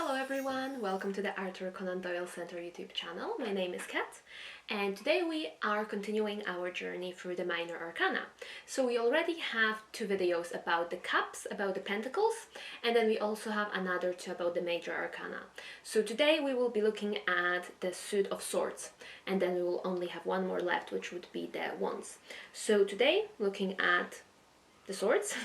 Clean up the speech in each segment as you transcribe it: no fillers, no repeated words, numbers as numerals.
Hello everyone, welcome to the Arthur Conan Doyle Center YouTube channel. My name is Kat, and today we are continuing our journey through the minor arcana. So we already have two videos about the cups, about the pentacles, and then we also have another two about the major arcana. So today we will be looking at the suit of swords, and then we will only have one more left, which would be the wands. So today, looking at the swords.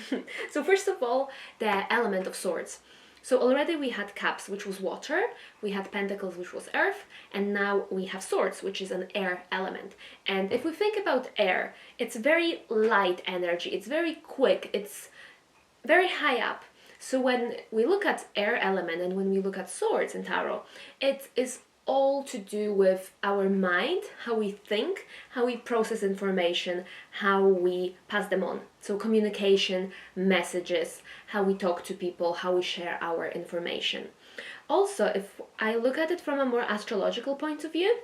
So first of all, the element of swords. So already we had cups, which was water, we had pentacles, which was earth, and now we have swords, which is an air element. And if we think about air, it's very light energy, it's very quick, it's very high up. So when we look at air element and when we look at swords in tarot, it is all to do with our mind, how we think, how we process information, how we pass them on. So communication, messages, how we talk to people, how we share our information. Also, if I look at it from a more astrological point of view,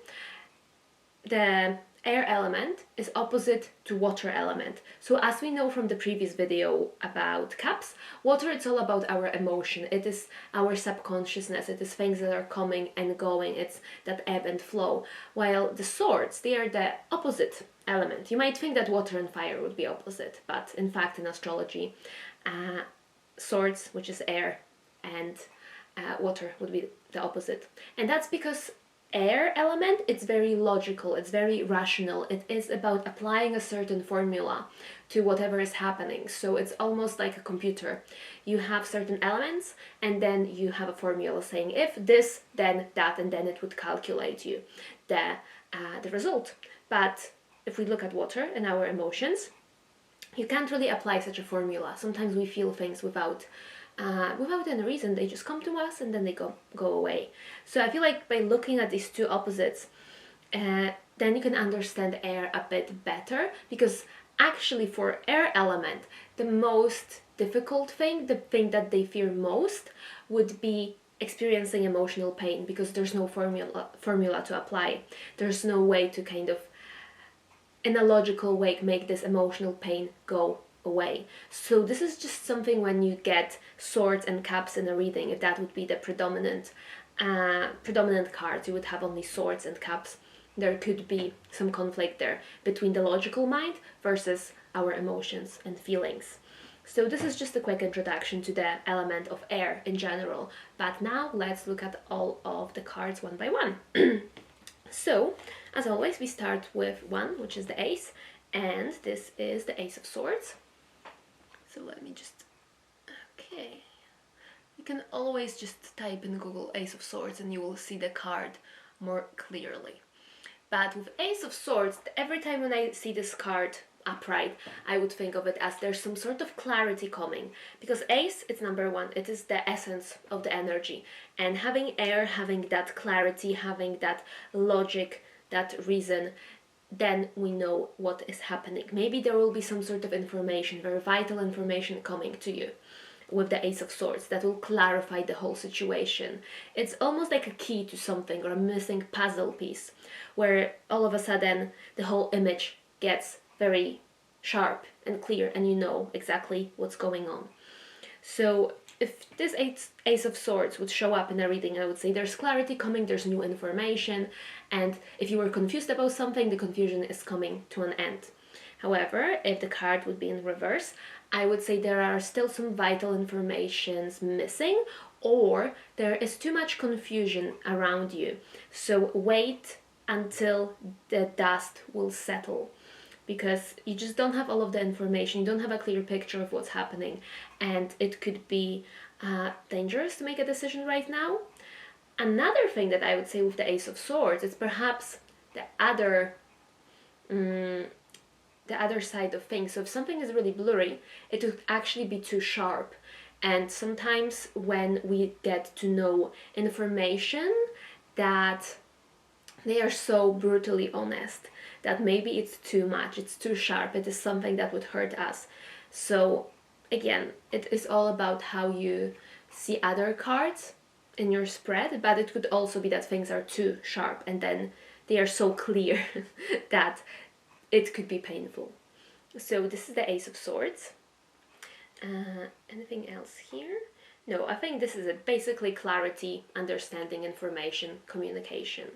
the air element is opposite to water element. So as we know from the previous video about cups, water, it's all about our emotion. It is our subconsciousness. It is things that are coming and going. It's that ebb and flow. While the swords, they are the opposite element. You might think that water and fire would be opposite, but in fact in astrology, swords, which is air, and water would be the opposite. And that's because air element, it's very logical, it's very rational, it is about applying a certain formula to whatever is happening. So it's almost like a computer. You have certain elements and then you have a formula saying if this, then that, and then it would calculate you the result. But if we look at water and our emotions, you can't really apply such a formula. Sometimes we feel things without any reason. They just come to us and then they go away. So I feel like by looking at these two opposites, then you can understand air a bit better, because actually for air element, the most difficult thing, the thing that they fear most, would be experiencing emotional pain, because there's no formula to apply. There's no way to kind of, in a logical way, make this emotional pain go away. So this is just something when you get swords and cups in a reading, if that would be the predominant cards, you would have only swords and cups. There could be some conflict there between the logical mind versus our emotions and feelings. So this is just a quick introduction to the element of air in general. But now let's look at all of the cards one by one. So, as always, we start with one, which is the ace, and this is the ace of swords. So let me just, okay, you can always just type in Google Ace of Swords and you will see the card more clearly. But with Ace of Swords, every time when I see this card upright, I would think of it as there's some sort of clarity coming. Because Ace, it's number one, it is the essence of the energy. And having air, having that clarity, having that logic, that reason, then we know what is happening. Maybe there will be some sort of information, very vital information coming to you with the Ace of Swords that will clarify the whole situation. It's almost like a key to something, or a missing puzzle piece, where all of a sudden the whole image gets very sharp and clear and you know exactly what's going on. So if this Ace of Swords would show up in a reading, I would say there's clarity coming, there's new information, and if you were confused about something, the confusion is coming to an end. However, if the card would be in reverse, I would say there are still some vital informations missing, or there is too much confusion around you. So wait until the dust will settle, because you just don't have all of the information, you don't have a clear picture of what's happening, and it could be dangerous to make a decision right now. Another thing that I would say with the Ace of Swords is perhaps the other side of things. So if something is really blurry, it would actually be too sharp. And sometimes when we get to know information that they are so brutally honest that maybe it's too much, it's too sharp, it is something that would hurt us. So again, it is all about how you see other cards in your spread, but it could also be that things are too sharp and then they are so clear that it could be painful. So this is the Ace of Swords. Anything else here? No, I think this is it. Basically clarity, understanding, information, communication.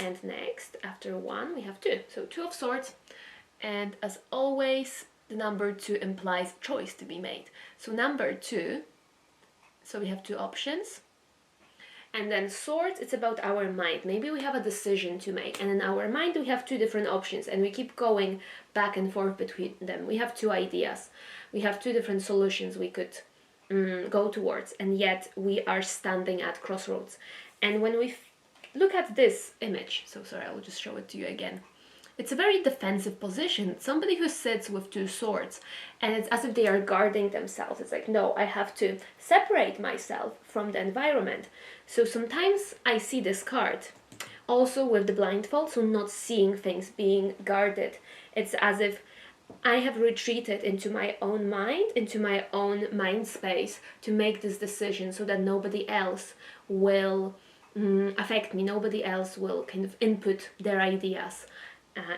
And next, after 1, we have 2. So 2 of swords. And as always, the number 2 implies choice to be made. So number 2, so we have 2 options. And then swords, it's about our mind. Maybe we have a decision to make, and in our mind we have 2 different options, and we keep going back and forth between them. We have 2 ideas. We have 2 different solutions we could go towards, and yet we are standing at crossroads. And when we look at this image, so sorry, I'll just show it to you again. It's a very defensive position. Somebody who sits with 2 swords, and it's as if they are guarding themselves. It's like, no, I have to separate myself from the environment. So sometimes I see this card also with the blindfold, so not seeing things, being guarded. It's as if I have retreated into my own mind, into my own mind space to make this decision so that nobody else will affect me. Nobody else will kind of input their ideas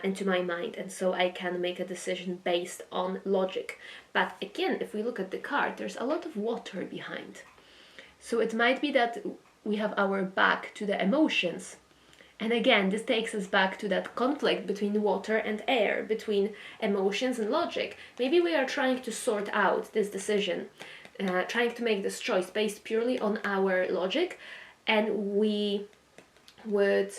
into my mind, and so I can make a decision based on logic. But again, if we look at the card, there's a lot of water behind. So it might be that we have our back to the emotions. And again, this takes us back to that conflict between water and air, between emotions and logic. Maybe we are trying to sort out this decision, trying to make this choice based purely on our logic, and we would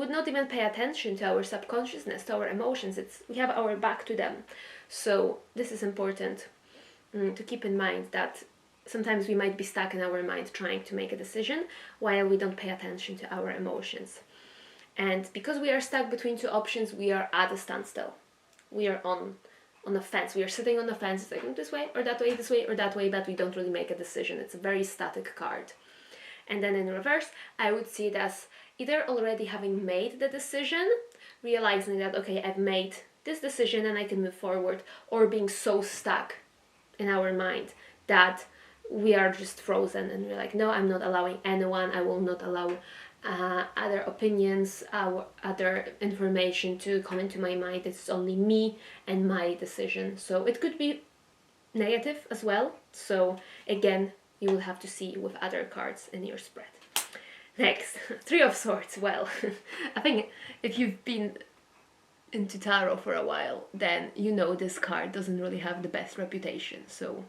not even pay attention to our subconsciousness, to our emotions. We have our back to them. So this is important to keep in mind, that sometimes we might be stuck in our mind trying to make a decision while we don't pay attention to our emotions. And because we are stuck between 2 options, we are at a standstill. We are on a fence. We are sitting on the fence. It's like, this way or that way, this way or that way, but we don't really make a decision. It's a very static card. And then in reverse, I would see it as either already having made the decision, realizing that, okay, I've made this decision and I can move forward, or being so stuck in our mind that we are just frozen and we're like, no, I'm not allowing anyone, I will not allow other opinions, other information to come into my mind. It's only me and my decision. So it could be negative as well. So again, you will have to see with other cards in your spread. Next, 3 of Swords. Well, I think if you've been into tarot for a while, then you know this card doesn't really have the best reputation. So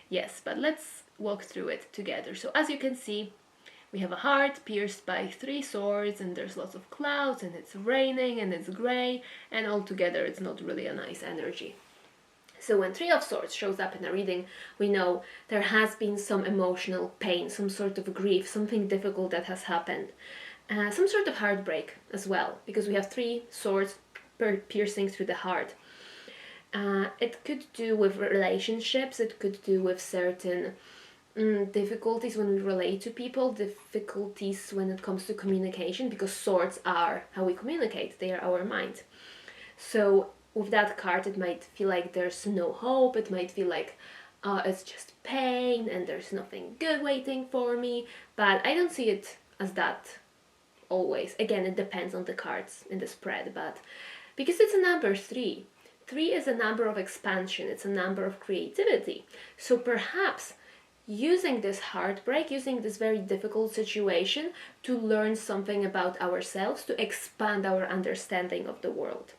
yes, but let's walk through it together. So as you can see, we have a heart pierced by 3 swords, and there's lots of clouds, and it's raining, and it's grey, and altogether it's not really a nice energy. So when 3 of Swords shows up in a reading, we know there has been some emotional pain, some sort of grief, something difficult that has happened. Some sort of heartbreak as well, because we have 3 swords piercing through the heart. It could do with relationships, it could do with certain difficulties when we relate to people, difficulties when it comes to communication, because swords are how we communicate, they are our mind. So with that card, it might feel like there's no hope, it might feel like it's just pain and there's nothing good waiting for me, but I don't see it as that always. Again, it depends on the cards in the spread, but because it's a number 3, 3 is a number of expansion, it's a number of creativity. So perhaps using this heartbreak, using this very difficult situation to learn something about ourselves, to expand our understanding of the world.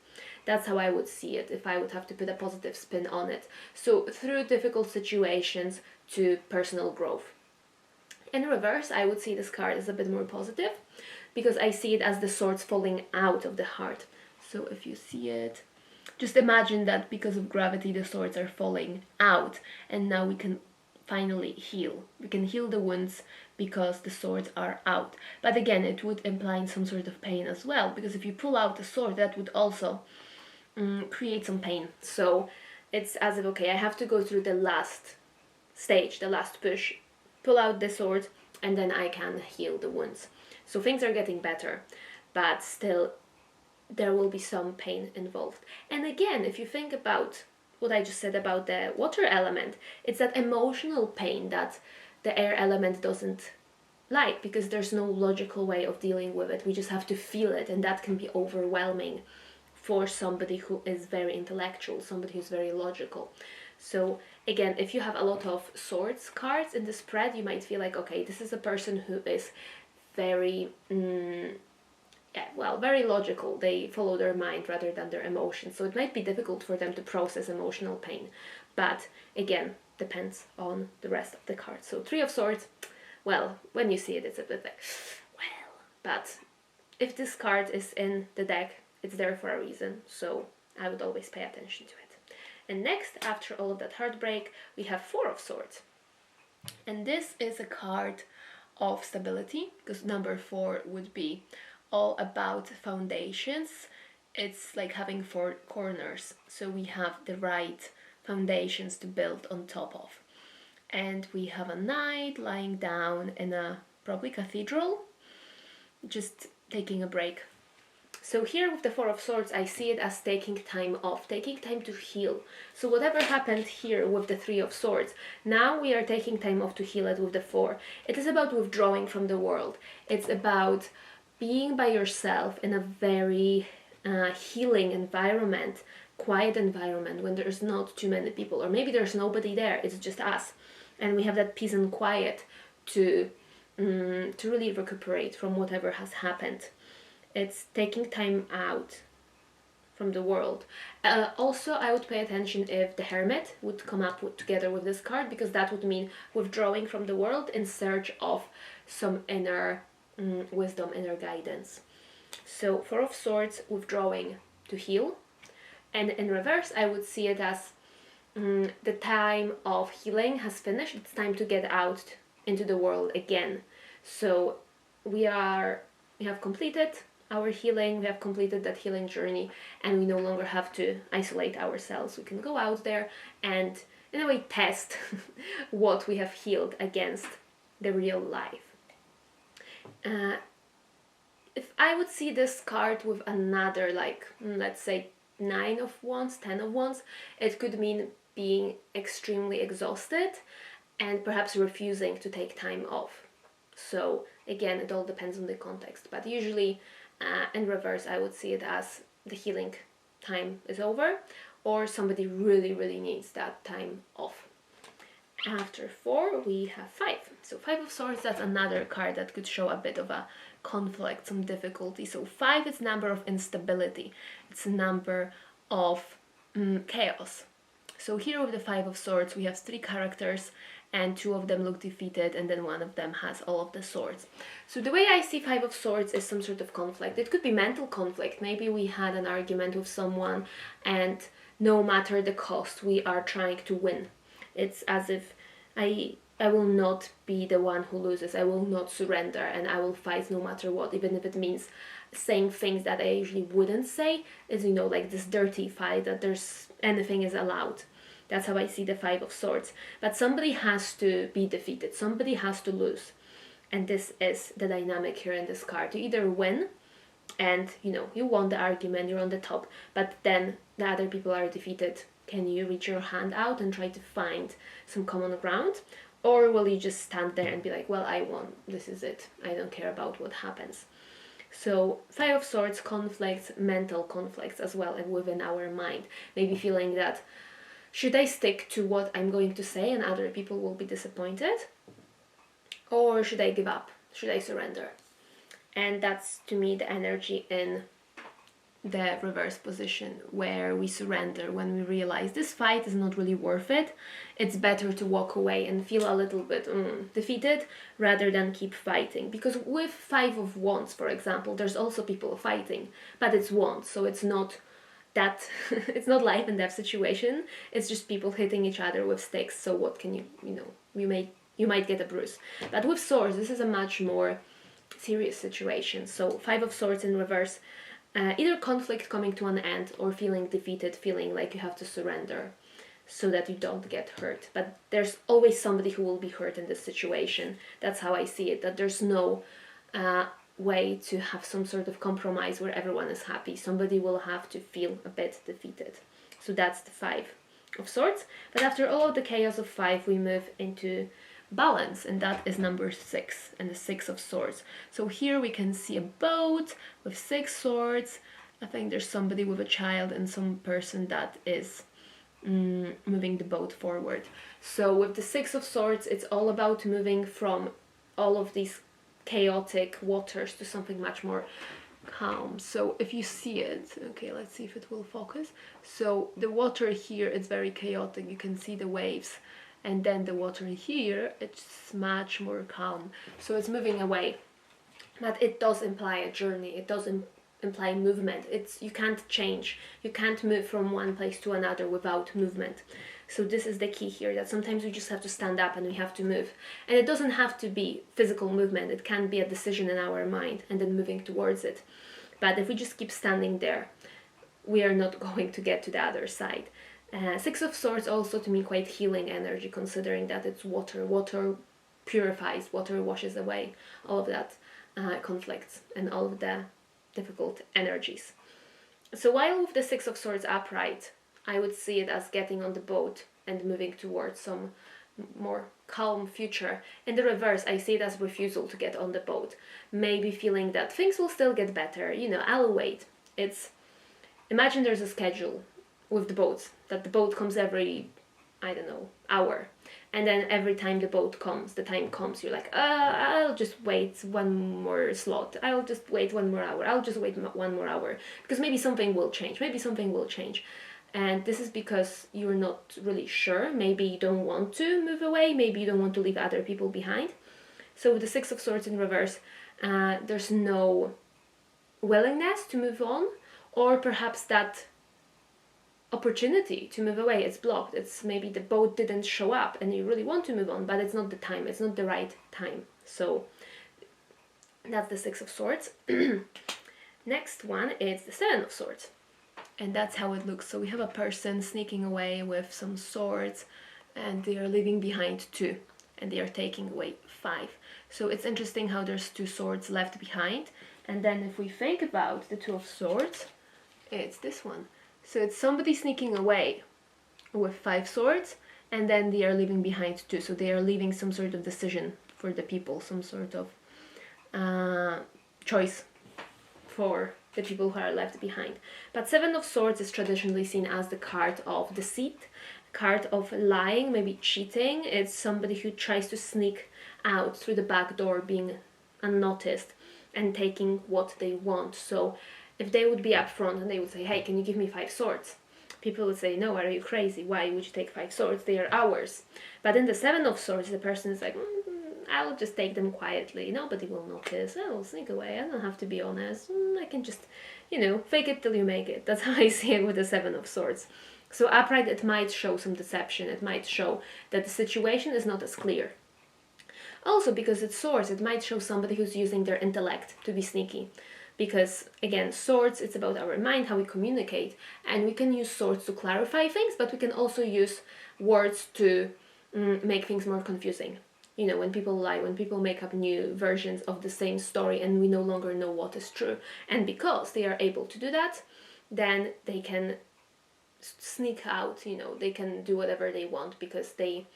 That's how I would see it if I would have to put a positive spin on it. So through difficult situations to personal growth. In reverse, I would see this card as a bit more positive, because I see it as the swords falling out of the heart. So if you see it, just imagine that because of gravity the swords are falling out, and now we can finally heal. We can heal the wounds because the swords are out. But again, it would imply some sort of pain as well, because if you pull out the sword, that would also create some pain. So it's as if, okay, I have to go through the last stage, the last push, pull out the sword, and then I can heal the wounds. So things are getting better, but still there will be some pain involved. And again, if you think about what I just said about the water element, it's that emotional pain that the air element doesn't like, because there's no logical way of dealing with it. We just have to feel it, and that can be overwhelming for somebody who is very intellectual, somebody who's very logical. So again, if you have a lot of swords cards in the spread, you might feel like, okay, this is a person who is very, very logical. They follow their mind rather than their emotions. So it might be difficult for them to process emotional pain. But again, depends on the rest of the cards. So Three of Swords, well, when you see it, it's a bit like, well, but if this card is in the deck, it's there for a reason. So I would always pay attention to it. And next, after all of that heartbreak, we have Four of Swords. And this is a card of stability, because number 4 would be all about foundations. It's like having 4 corners. So we have the right foundations to build on top of. And we have a knight lying down in a probably cathedral, just taking a break. So here with the Four of Swords, I see it as taking time off, taking time to heal. So whatever happened here with the Three of Swords, now we are taking time off to heal it with the 4. It is about withdrawing from the world. It's about being by yourself in a very healing environment, quiet environment, when there's not too many people, or maybe there's nobody there, it's just us. And we have that peace and quiet to really recuperate from whatever has happened. It's taking time out from the world. Also, I would pay attention if the Hermit would come up together with this card, because that would mean withdrawing from the world in search of some inner wisdom, inner guidance. So Four of Swords, withdrawing to heal. And in reverse, I would see it as the time of healing has finished. It's time to get out into the world again. So we have completed our healing, we have completed that healing journey, and we no longer have to isolate ourselves. We can go out there and in a way test what we have healed against the real life. If I would see this card with another, like, let's say 9 of Wands, 10 of Wands, it could mean being extremely exhausted and perhaps refusing to take time off. So again, it all depends on the context, but usually in reverse, I would see it as the healing time is over, or somebody really, really needs that time off. After 4, we have 5. So 5 of Swords, that's another card that could show a bit of a conflict, some difficulty. So 5 is number of instability. It's a number of chaos. So here with the 5 of Swords, we have 3 characters, and 2 of them look defeated, and then 1 of them has all of the swords. So the way I see 5 of Swords is some sort of conflict. It could be mental conflict. Maybe we had an argument with someone, and no matter the cost, we are trying to win. It's as if I will not be the one who loses. I will not surrender, and I will fight no matter what, even if it means saying things that I usually wouldn't say. Is, you know, like this dirty fight that there's anything is allowed. That's how I see the 5 of Swords. But somebody has to be defeated. Somebody has to lose. And this is the dynamic here in this card. You either win and, you know, you won the argument, you're on the top, but then the other people are defeated. Can you reach your hand out and try to find some common ground? Or will you just stand there and be like, well, I won. This is it. I don't care about what happens. So 5 of Swords, conflicts, mental conflicts as well within our mind. Maybe feeling that, should I stick to what I'm going to say and other people will be disappointed? Or should I give up? Should I surrender? And that's, to me, the energy in the reverse position, where we surrender when we realize this fight is not really worth it. It's better to walk away and feel a little bit defeated rather than keep fighting. Because with 5 of Wands, for example, there's also people fighting, but it's Wands, so it's not that it's not life and death situation. It's just people hitting each other with sticks. So what can you might get a bruise. But with Swords, this is a much more serious situation. So 5 of Swords in reverse, either conflict coming to an end or feeling defeated, feeling like you have to surrender so that you don't get hurt. But there's always somebody who will be hurt in this situation. That's how I see it, that there's no way to have some sort of compromise where everyone is happy. Somebody will have to feel a bit defeated. So that's the 5 of Swords. But after all of the chaos of 5, we move into balance, and that is number 6 and the 6 of Swords. So here we can see a boat with 6 swords, I think there's somebody with a child and some person that is moving the boat forward. So with the Six of Swords, it's all about moving from all of these chaotic waters to something much more calm. So if you see it, okay, let's see if it will focus. So the water here, it's very chaotic. You can see the waves. And then the water here, it's much more calm. So it's moving away. But it does imply a journey. It does imply movement. You can't change. You can't move from one place to another without movement. So this is the key here, that sometimes we just have to stand up and we have to move. And it doesn't have to be physical movement. It can be a decision in our mind and then moving towards it. But if we just keep standing there, we are not going to get to the other side. Six of Swords also to me quite healing energy, considering that it's water. Water purifies, water washes away all of that conflicts and all of the difficult energies. So while with the Six of Swords upright, I would see it as getting on the boat and moving towards some more calm future. In the reverse, I see it as refusal to get on the boat. Maybe feeling that things will still get better, I'll wait. Imagine there's a schedule with the boats, that the boat comes every, hour. And then every time the boat comes, the time comes, you're like, I'll just wait one more slot. I'll just wait 1 more hour. I'll just wait 1 more hour. Because maybe something will change. And this is because you're not really sure. Maybe you don't want to move away. Maybe you don't want to leave other people behind. So with the Six of Swords in reverse, there's no willingness to move on. Or perhaps that opportunity to move away, it's blocked. It's maybe the boat didn't show up and you really want to move on, but it's not the time. It's not the right time. So that's the Six of Swords. Next one is the Seven of Swords. And that's how it looks. So we have a person sneaking away with some swords and they are leaving behind 2 and they are taking away 5. So it's interesting how there's 2 swords left behind. And then if we think about the Two of Swords, it's this one. So it's somebody sneaking away with 5 swords and then they are leaving behind 2. So they are leaving some sort of decision for the people, some sort of choice for the people who are left behind. But Seven of Swords is traditionally seen as the card of deceit, card of lying, maybe cheating. It's somebody who tries to sneak out through the back door, being unnoticed and taking what they want. So if they would be up front and they would say, hey, can you give me 5 swords? People would say, no, are you crazy? Why would you take 5 swords? They are ours. But in the Seven of Swords, the person is like, I'll just take them quietly. Nobody will notice. I'll sneak away. I don't have to be honest. I can just, fake it till you make it. That's how I see it with the Seven of Swords. So upright, it might show some deception. It might show that the situation is not as clear. Also, because it's swords, it might show somebody who's using their intellect to be sneaky. Because, again, swords, it's about our mind, how we communicate. And we can use swords to clarify things, but we can also use words to make things more confusing. When people lie, when people make up new versions of the same story and we no longer know what is true. And because they are able to do that, then they can sneak out, they can do whatever they want because they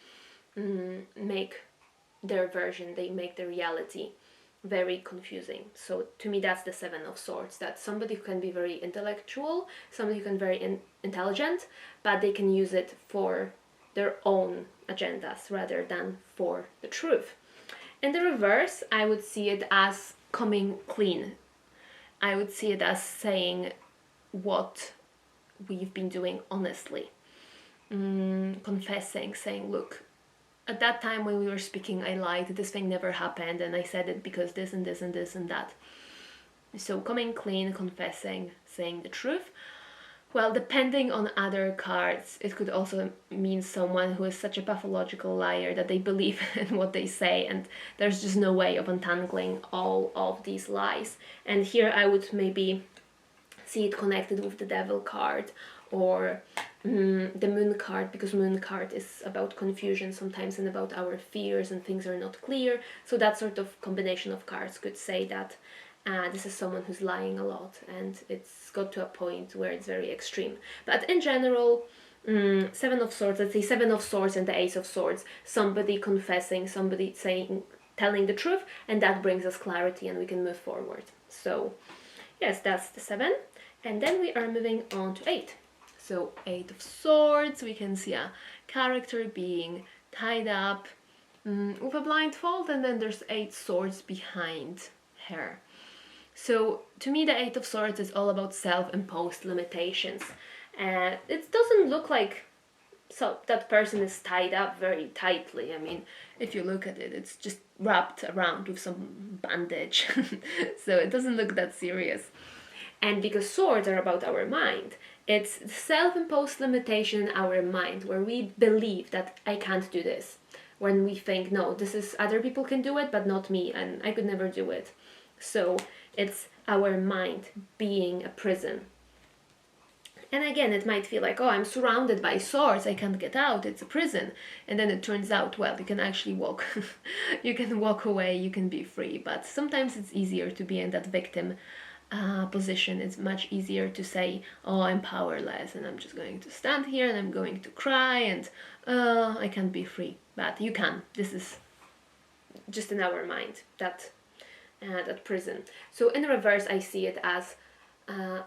make their version, they make the reality very confusing. So to me, that's the Seven of Swords, that somebody who can be very intellectual, somebody who can be very intelligent, but they can use it for their own agendas rather than for the truth. In the reverse, I would see it as coming clean. I would see it as saying what we've been doing honestly, confessing, saying, look, at that time when we were speaking, I lied, this thing never happened, and I said it because this and this and this and that. So coming clean, confessing, saying the truth. Well, depending on other cards, it could also mean someone who is such a pathological liar that they believe in what they say and there's just no way of untangling all of these lies. And here I would maybe see it connected with the Devil card or the Moon card, because Moon card is about confusion sometimes and about our fears and things are not clear. So that sort of combination of cards could say that this is someone who's lying a lot and it's got to a point where it's very extreme. But in general, Seven of Swords, let's say Seven of Swords and the Ace of Swords, somebody confessing, somebody saying, telling the truth, and that brings us clarity and we can move forward. So yes, that's the 7. And then we are moving on to 8. So 8 of Swords, we can see a character being tied up with a blindfold, and then there's 8 swords behind her. So to me the 8 of Swords is all about self-imposed limitations. And it doesn't look like that person is tied up very tightly. I mean, if you look at it, it's just wrapped around with some bandage. So it doesn't look that serious. And because swords are about our mind, it's the self-imposed limitation in our mind where we believe that I can't do this. When we think, no, this is other people can do it, but not me, and I could never do it. So it's our mind being a prison. And again, it might feel like, oh, I'm surrounded by swords, I can't get out, it's a prison. And then it turns out, well, you can actually walk. You can walk away, you can be free. But sometimes it's easier to be in that victim position. It's much easier to say, oh, I'm powerless and I'm just going to stand here and I'm going to cry and I can't be free. But you can. This is just in our mind, that prison. So in reverse, I see it as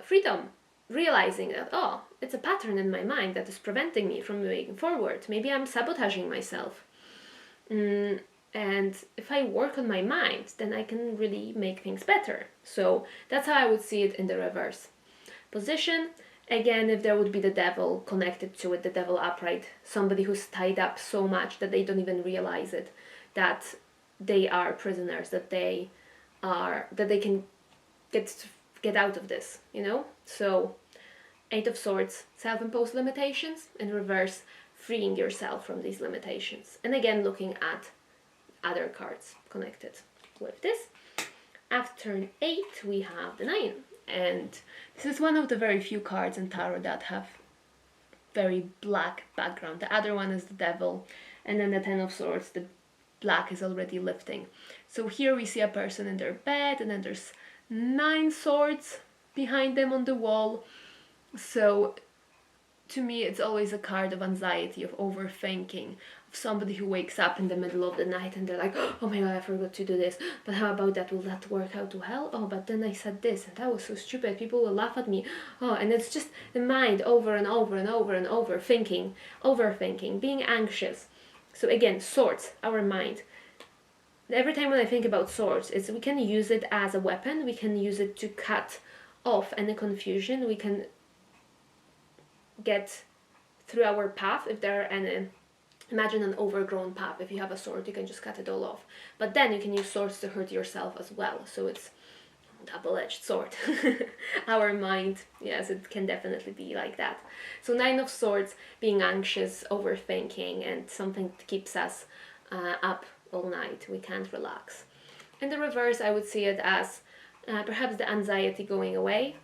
freedom. Realizing that, oh, it's a pattern in my mind that is preventing me from moving forward. Maybe I'm sabotaging myself. And if I work on my mind, then I can really make things better. So that's how I would see it in the reverse position. Again, if there would be the devil connected to it, the devil upright, somebody who's tied up so much that they don't even realize it, that they are prisoners, that they can get out of this, you know? So 8 of Swords, self-imposed limitations. In reverse, freeing yourself from these limitations. And again, looking at other cards connected with this. After 8, we have the 9. And this is one of the very few cards in tarot that have very black background. The other one is the devil. And then the 10 of Swords, the black is already lifting. So here we see a person in their bed, and then there's 9 swords behind them on the wall. So to me it's always a card of anxiety, of overthinking, of somebody who wakes up in the middle of the night and they're like, oh my god, I forgot to do this, but how about that, will that work out well? Oh, but then I said this and that was so stupid, people will laugh at me. Oh, and it's just the mind over and over and over and over, overthinking, being anxious. So again, swords, our mind. Every time when I think about swords, we can use it as a weapon, we can use it to cut off any confusion, we can get through our path if there are any. Imagine an overgrown path. If you have a sword, you can just cut it all off. But then you can use swords to hurt yourself as well. So it's a double-edged sword. Our mind, yes, it can definitely be like that. So 9 of Swords, being anxious, overthinking, and something that keeps us up all night. We can't relax. In the reverse, I would see it as perhaps the anxiety going away.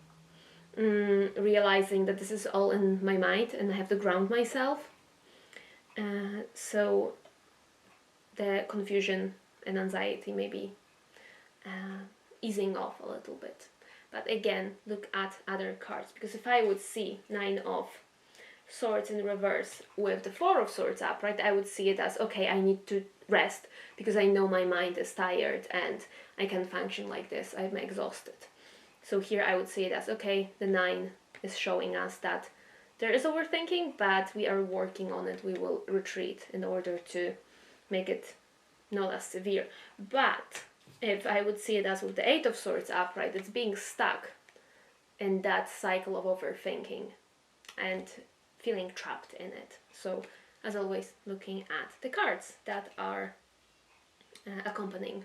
Realizing that this is all in my mind and I have to ground myself. So the confusion and anxiety maybe easing off a little bit. But again, look at other cards, because if I would see 9 of Swords in reverse with the 4 of Swords upright, I would see it as, okay, I need to rest because I know my mind is tired and I can function like this, I'm exhausted. So here I would see it as, okay, the 9 is showing us that there is overthinking, but we are working on it. We will retreat in order to make it not as severe. But if I would see it as with the 8 of Swords upright, it's being stuck in that cycle of overthinking and feeling trapped in it. So as always, looking at the cards that are accompanying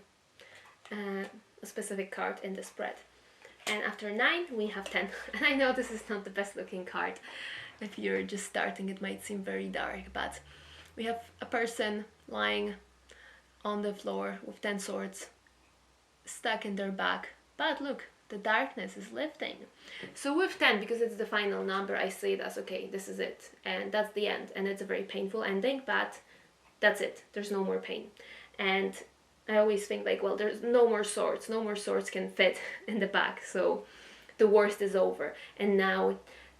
a specific card in the spread. And after 9, we have 10. And I know this is not the best looking card. If you're just starting, it might seem very dark, but we have a person lying on the floor with 10 swords stuck in their back. But look, the darkness is lifting. So with 10, because it's the final number, I see it as, okay, this is it. And that's the end. And it's a very painful ending, but that's it. There's no more pain. And I always think like, well, there's no more swords. No more swords can fit in the back. So the worst is over. And now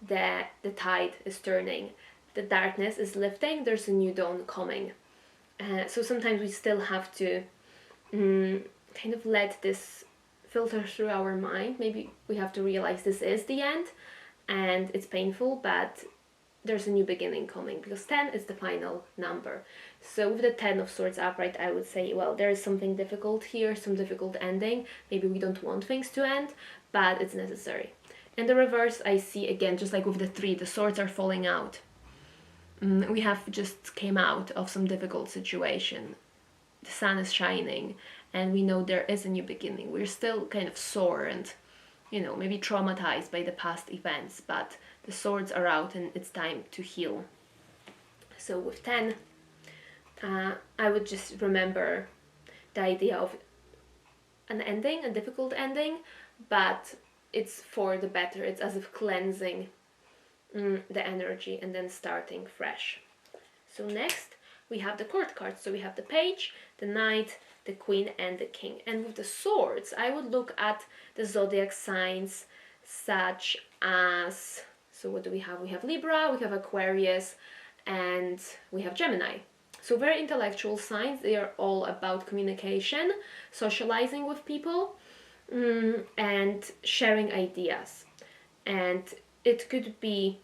the tide is turning. The darkness is lifting. There's a new dawn coming. So sometimes we still have to kind of let this filters through our mind. Maybe we have to realize this is the end and it's painful, but there's a new beginning coming, because 10 is the final number. So with the 10 of Swords upright, I would say, well, there is something difficult here, some difficult ending. Maybe we don't want things to end, but it's necessary. In the reverse, I see again, just like with the 3, the swords are falling out. We have just came out of some difficult situation. The sun is shining and we know there is a new beginning. We're still kind of sore and, you know, maybe traumatized by the past events, but the swords are out and it's time to heal. So with 10, I would just remember the idea of an ending, a difficult ending, but it's for the better. It's as if cleansing the energy and then starting fresh. So next we have the court cards. So we have the page, the knight, the queen and the king. And with the swords, I would look at the zodiac signs such as, so what do we have? We have Libra, we have Aquarius, and we have Gemini. So very intellectual signs. They are all about communication, socializing with people, and sharing ideas. And it could be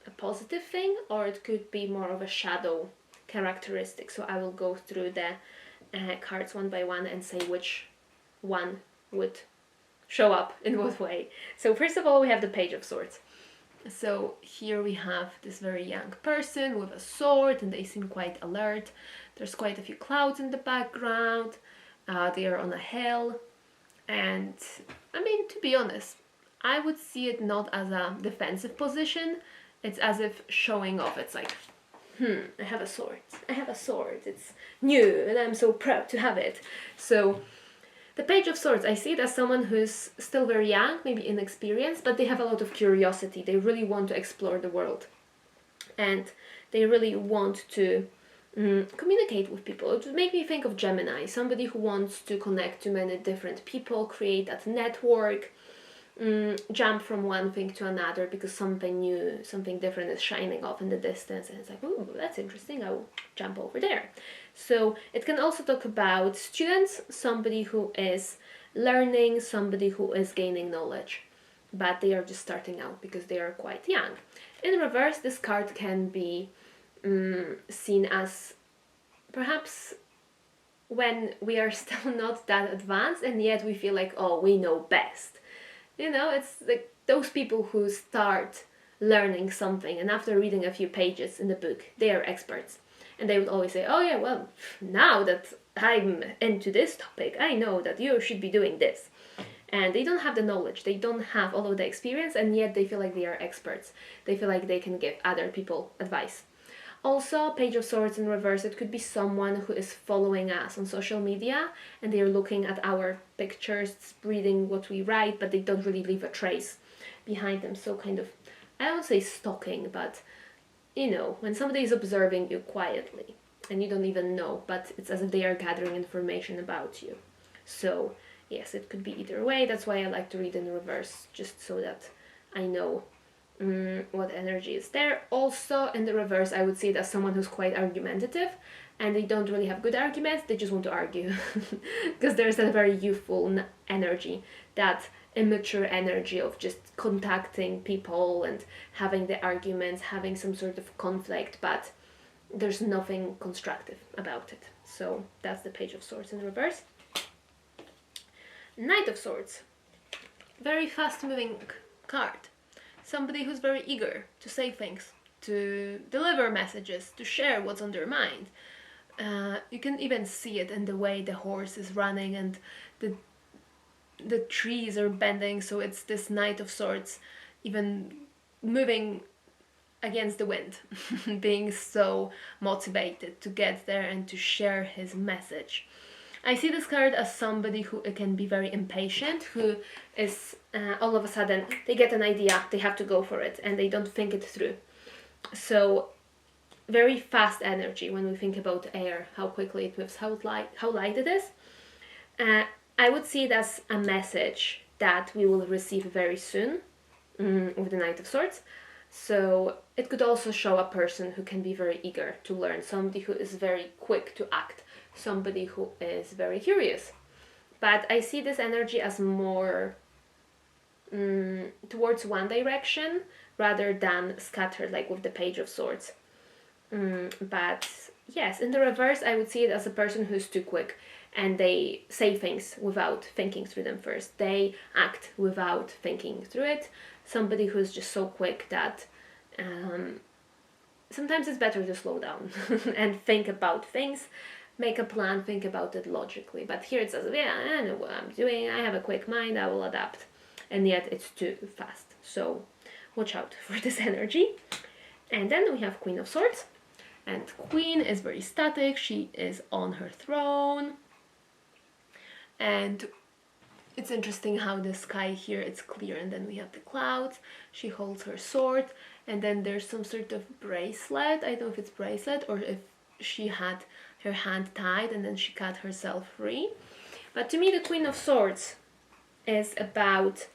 a positive thing or it could be more of a shadow characteristic. So I will go through the cards one by one and say which one would show up in what way. So first of all, we have the Page of Swords. So here we have this very young person with a sword and they seem quite alert. There's quite a few clouds in the background. They are on a hill. And I mean, to be honest, I would see it not as a defensive position. It's as if showing off. It's like, I have a sword. I have a sword. It's new and I'm so proud to have it. So the Page of Swords, I see it as someone who's still very young, maybe inexperienced, but they have a lot of curiosity. They really want to explore the world. And they really want to communicate with people. It would make me think of Gemini, somebody who wants to connect to many different people, create that network, jump from one thing to another because something new, something different is shining off in the distance and it's like, ooh, that's interesting, I'll jump over there. So it can also talk about students, somebody who is learning, somebody who is gaining knowledge, but they are just starting out because they are quite young. In reverse, this card can be seen as perhaps when we are still not that advanced and yet we feel like, oh, we know best. You know, it's like those people who start learning something and after reading a few pages in the book, they are experts. And they would always say, oh yeah, well, now that I'm into this topic, I know that you should be doing this. And they don't have the knowledge, they don't have all of the experience, and yet they feel like they are experts. They feel like they can give other people advice. Also, Page of Swords in reverse, it could be someone who is following us on social media and they're looking at our pictures, reading what we write, but they don't really leave a trace behind them. So kind of, I don't say stalking, but you know, when somebody is observing you quietly and you don't even know, but it's as if they are gathering information about you. So yes, it could be either way. That's why I like to read in reverse, just so that I know what energy is there. Also in the reverse, I would see it as someone who's quite argumentative and they don't really have good arguments, they just want to argue because there's that very youthful energy, that immature energy of just contacting people and having the arguments, having some sort of conflict, but there's nothing constructive about it. So that's the Page of Swords in reverse. Knight of Swords, very fast moving card. Somebody who's very eager to say things, to deliver messages, to share what's on their mind. You can even see it in the way the horse is running and the trees are bending, so it's this Knight of Swords even moving against the wind, being so motivated to get there and to share his message. I see this card as somebody who can be very impatient, who is all of a sudden, they get an idea, they have to go for it, and they don't think it through. So, very fast energy when we think about air, how quickly it moves, how light it is. I would see it as a message that we will receive very soon with the Knight of Swords. So, it could also show a person who can be very eager to learn, somebody who is very quick to act, somebody who is very curious. but I see this energy as more towards one direction rather than scattered, like with the Page of Swords. But yes, in the reverse, I would see it as a person who's too quick and they say things without thinking through them first. They act without thinking through it. Somebody who's just so quick that sometimes it's better to slow down and think about things, make a plan, think about it logically. But here it says, yeah, I know what I'm doing, I have a quick mind, I will adapt. And yet it's too fast. So watch out for this energy. And then we have Queen of Swords. And Queen is very static, she is on her throne. And it's interesting how the sky here, it's clear, and then we have the clouds. She holds her sword, and then there's some sort of bracelet. I don't know if it's bracelet or if she had her hand tied and then she cut herself free. But to me, the Queen of Swords is about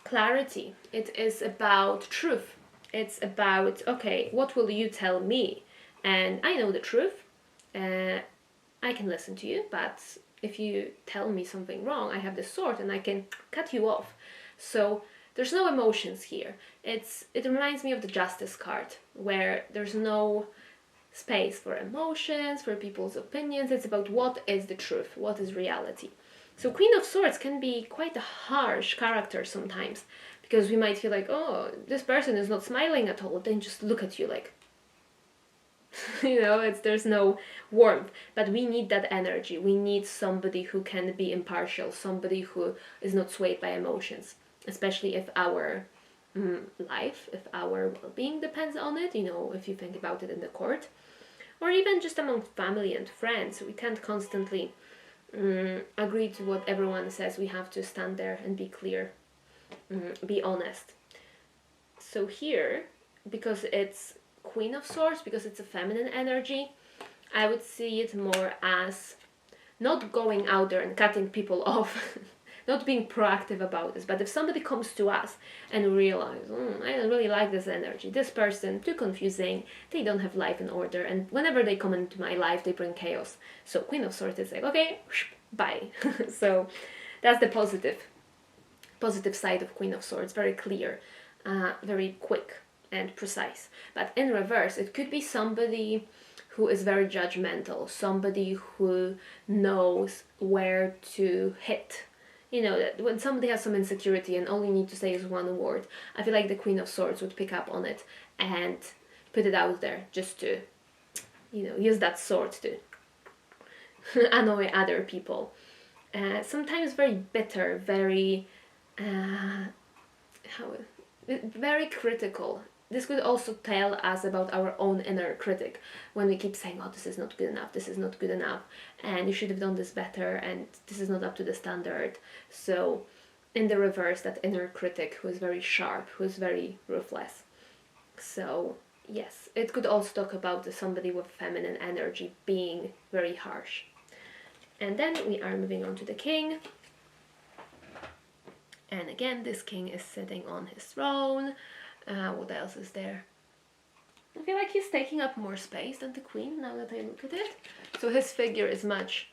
clarity. It is about truth. It's about, okay, what will you tell me? And I know the truth. I can listen to you, but if you tell me something wrong, I have the sword and I can cut you off. So there's no emotions here. It reminds me of the Justice card, where there's no space for emotions, for people's opinions. It's about what is the truth, what is reality. So Queen of Swords can be quite a harsh character sometimes, because we might feel like, oh, this person is not smiling at all, then just look at you like, you know, there's no warmth. But we need that energy. We need somebody who can be impartial, somebody who is not swayed by emotions, especially if our life, if our well-being depends on it, you know, if you think about it in the court, or even just among family and friends. We can't constantly agree to what everyone says. We have to stand there and be clear, be honest. So here, because it's Queen of Swords, because it's a feminine energy, I would see it more as not going out there and cutting people off, not being proactive about this. But if somebody comes to us and realize, I don't really like this energy, this person, too confusing, they don't have life in order, and whenever they come into my life, they bring chaos. So Queen of Swords is like, okay, bye. So that's the positive side of Queen of Swords, very clear, very quick and precise. But in reverse, it could be somebody who is very judgmental, somebody who knows where to hit. You know, that when somebody has some insecurity and all you need to say is one word, I feel like the Queen of Swords would pick up on it and put it out there just to, you know, use that sword to annoy other people. Sometimes very bitter, very very critical. This could also tell us about our own inner critic, when we keep saying, oh, this is not good enough, this is not good enough, and you should have done this better, and this is not up to the standard. So in the reverse, that inner critic who is very sharp, who is very ruthless. So yes, it could also talk about somebody with feminine energy being very harsh. And then we are moving on to the king. And again, this king is sitting on his throne. What else is there? I feel like he's taking up more space than the queen, now that I look at it. So his figure is much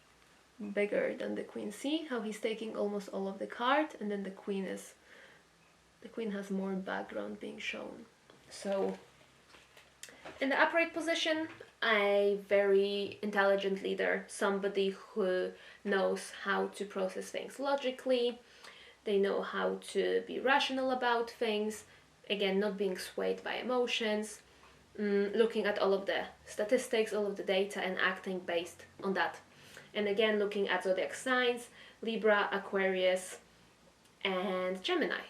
bigger than the queen. See how he's taking almost all of the card, and then the queen has more background being shown. So in the upright position, a very intelligent leader, somebody who knows how to process things logically. They know how to be rational about things, again, not being swayed by emotions, looking at all of the statistics, all of the data, and acting based on that. And again, looking at zodiac signs, Libra, Aquarius, and Gemini.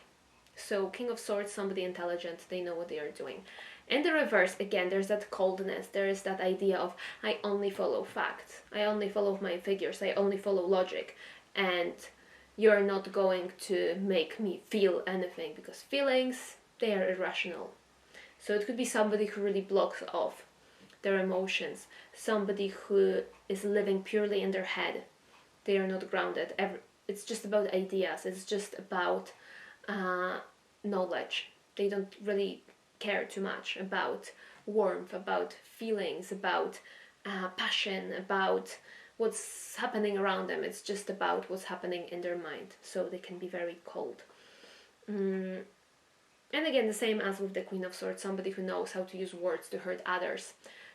So King of Swords, somebody intelligent, they know what they are doing. In the reverse, again, there's that coldness, there is that idea of, I only follow facts, I only follow my figures, I only follow logic, and you're not going to make me feel anything, because feelings, they are irrational. So it could be somebody who really blocks off their emotions, somebody who is living purely in their head. They are not grounded. It's just about ideas, it's just about knowledge. They don't really care too much about warmth, about feelings, about passion, about what's happening around them. It's just about what's happening in their mind. So they can be very cold. And again, the same as with the Queen of Swords, somebody who knows how to use words to hurt others,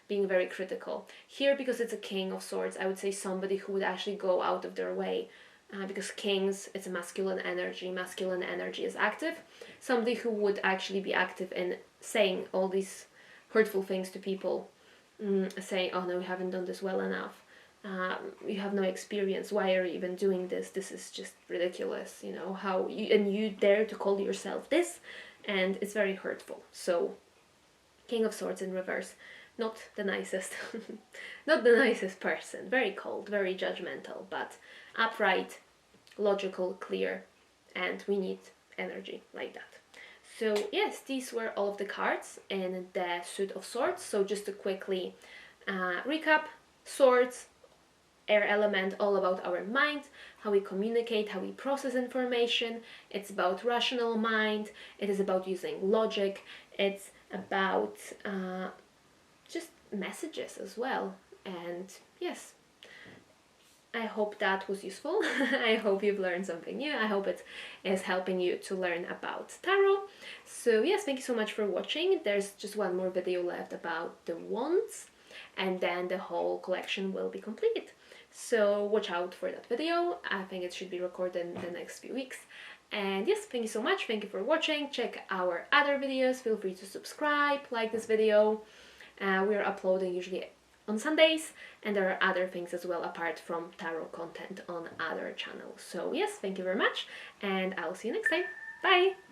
being very critical. Here, because it's a King of Swords, I would say somebody who would actually go out of their way, because kings, it's a masculine energy is active. Somebody who would actually be active in saying all these hurtful things to people, saying, oh no, you haven't done this well enough, you have no experience, why are you even doing this, this is just ridiculous, you know, how you, and you dare to call yourself this, and it's very hurtful. So King of Swords in reverse, not the nicest not the nicest person, very cold, very judgmental, but upright, logical, clear, and we need energy like that. So yes, these were all of the cards in the suit of swords. So just to quickly recap, swords, air element, all about our mind, how we communicate, how we process information. It's about rational mind, it is about using logic, it's about just messages as well. And yes, I hope that was useful. I hope you've learned something new. I hope it is helping you to learn about tarot. So yes, thank you so much for watching. There's just one more video left about the wands, and then the whole collection will be complete. So watch out for that video. I think it should be recorded in the next few weeks. And yes, thank you so much. Thank you for watching. Check our other videos. Feel free to subscribe, like this video. We are uploading usually on Sundays, and there are other things as well apart from tarot content on other channels. So yes, thank you very much, and I'll see you next time. Bye!